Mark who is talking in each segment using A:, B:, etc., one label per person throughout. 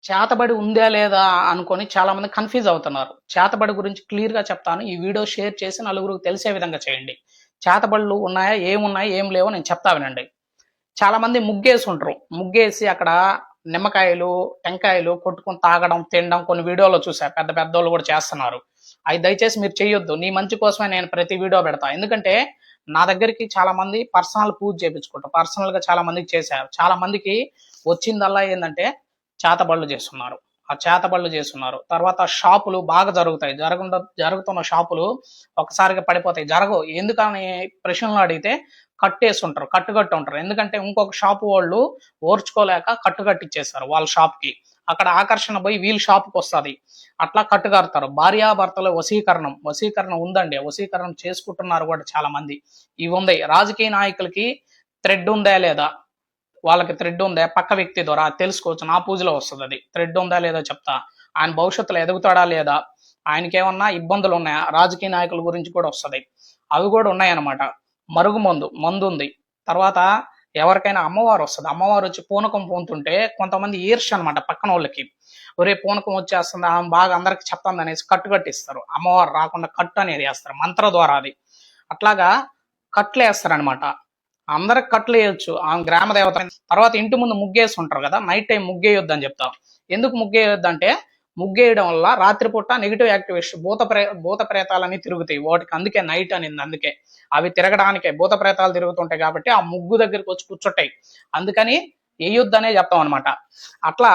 A: చేతబడి ఉందా లేదా అనుకొని చాలా మంది కన్ఫ్యూజ్ అవుతున్నారు. చేతబడి గురించి క్లియర్ గా చెప్తాను. ఈ వీడియో షేర్ చేసి నలుగురికి తెలిసే విధంగా చేయండి. చేతబడులు ఉన్నాయా, ఏమున్నాయి, ఏం లేవో నేను చెప్తా వినండి. చాలా మంది ముగ్గేసి ఉంటారు. ముగ్గేసి అక్కడ నిమ్మకాయలు, టెంకాయలు కొట్టుకొని తాగడం, తినడం కొన్ని వీడియోలో చూసా. పెద్ద పెద్దోళ్ళు కూడా చేస్తున్నారు. అవి దయచేసి మీరు చేయొద్దు. నీ మంచి కోసమే నేను ప్రతి వీడియో పెడతా. ఎందుకంటే నా దగ్గరికి చాలా మంది పర్సనల్ పూజ చేయించుకుంటారు. పర్సనల్ గా చాలా మందికి చేశారు. చాలా మందికి వచ్చిందల్లా ఏంటంటే చేతబడులు చేస్తున్నారు. ఆ చేతబడులు చేస్తున్నారు. తర్వాత షాపులు బాగా జరుగుతాయి. జరుగుతున్న షాపులు ఒకసారిగా పడిపోతాయి. జరగవు. ఎందుకని ప్రశ్నలు అడిగితే కట్టేస్తుంటారు, కట్టుకట్టి ఉంటారు. ఎందుకంటే ఇంకొక షాపు వాళ్ళు ఓర్చుకోలేక కట్టుకట్టిచ్చేస్తారు వాళ్ళ షాప్కి. అక్కడ ఆకర్షణ పోయి వీళ్ళ షాప్కి వస్తుంది. అట్లా కట్టుకడతారు. భార్యాభర్తల వశీకరణం వశీకరణం ఉందండి. వశీకరణం చేసుకుంటున్నారు కూడా చాలా మంది. ఇవి ఉంది. రాజకీయ నాయకులకి థ్రెడ్ ఉందా లేదా, వాళ్ళకి థ్రెడ్ ఉందా పక్క వ్యక్తి ద్వారా తెలుసుకోవచ్చు. నా పూజలో వస్తుంది అది. థ్రెడ్ ఉందా లేదా చెప్తా. ఆయన భవిష్యత్తులో ఎదుగుతాడా లేదా, ఆయనకి ఏమన్నా ఇబ్బందులు ఉన్నాయా, రాజకీయ నాయకుల గురించి కూడా వస్తుంది. అవి కూడా ఉన్నాయన్నమాట. మందు ఉంది. తర్వాత ఎవరికైనా అమ్మవారు వస్తుంది. అమ్మవారు వచ్చి పూనకం పూనుతుంటే కొంతమంది ఈర్ష్య అనమాట పక్కన వాళ్ళకి. ఒరే పూనకం వచ్చేస్తుంది, ఆమె బాగా అందరికి చెప్తుంది అనేసి కట్టు కట్టిస్తారు. అమ్మవారు రాకుండా కట్టు అనేది వేస్తారు మంత్ర ద్వారా. అది అట్లాగా కట్లు వేస్తారనమాట. అందరికి కట్లు వేయొచ్చు. ఆమె గ్రామ దేవత. తర్వాత ఇంటి ముందు ముగ్గేసి ఉంటారు కదా, నైట్ టైం ముగ్గేయొద్దు అని చెప్తాం. ఎందుకు ముగ్గేయొద్దు అంటే ముగ్గేయడం వల్ల రాత్రిపూట నెగిటివ్ యాక్టివేషన్ భూత ప్రేతాలన్నీ తిరుగుతాయి వాటికి. అందుకే నైట్ అనింది. అందుకే అవి తిరగడానికే, భూత ప్రేతాలు తిరుగుతుంటాయి కాబట్టి ఆ ముగ్గు దగ్గరికి వచ్చి కూర్చుంటాయి. అందుకని వేయొద్దు అనే చెప్తాం అనమాట. అట్లా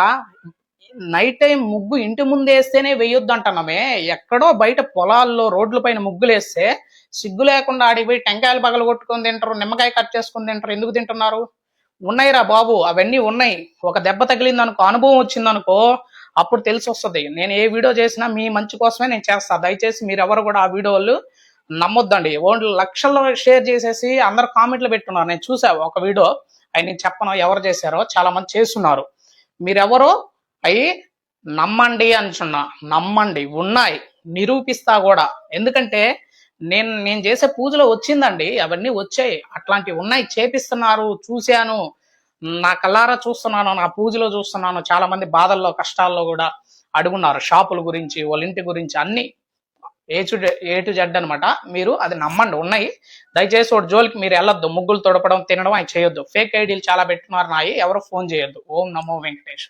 A: నైట్ టైం ముగ్గు ఇంటి ముందు వేస్తేనే వేయొద్దు అంటున్నామే. ఎక్కడో బయట పొలాల్లో రోడ్ల పైన ముగ్గులు వేస్తే సిగ్గు లేకుండా ఆడిపోయి టెంకాయలు పగలు కొట్టుకొని తింటారు, నిమ్మకాయ కట్ చేసుకొని తింటారు. ఎందుకు తింటున్నారు? ఉన్నాయిరా బాబు, అవన్నీ ఉన్నాయి. ఒక దెబ్బ తగిలింది అనుకో, అనుభవం వచ్చిందనుకో, అప్పుడు తెలిసి వస్తుంది. నేను ఏ వీడియో చేసినా మీ మంచి కోసమే నేను చేస్తాను. దయచేసి మీరు ఎవరు కూడా ఆ వీడియోలు నమ్మొద్దండి. ఓన్లీ లక్షల్లో షేర్ చేసేసి అందరు కామెంట్లు పెట్టున్నారు. నేను చూసా ఒక వీడియో, అవి నేను చెప్పను ఎవరు చేశారో, చాలా మంది చేస్తున్నారు. మీరెవరో అవి నమ్మండి అంటున్నా. నమ్మండి, ఉన్నాయి, నిరూపిస్తా కూడా. ఎందుకంటే నేను చేసే పూజలో వచ్చిందండి, అవన్నీ వచ్చాయి. అట్లాంటివి ఉన్నాయి, చేపిస్తున్నారు, చూశాను, నా కళ్ళారా చూస్తున్నాను, నా పూజలో చూస్తున్నాను. చాలా మంది బాధల్లో కష్టాల్లో కూడా అడుగున్నారు షాపుల గురించి, వాళ్ళ ఇంటి గురించి, అన్ని ఏ టు జెడ్ అనమాట. మీరు అది నమ్మండి, ఉన్నాయి. దయచేసి ఒకటి జోలికి మీరు వెళ్ళొద్దు. ముగ్గులు తొడపడం, తినడం అవి చేయొద్దు. ఫేక్ ఐడీలు చాలా పెట్టున్నారు నాయి. ఎవరు ఫోన్ చేయొద్దు. ఓం నమో వెంకటేష్.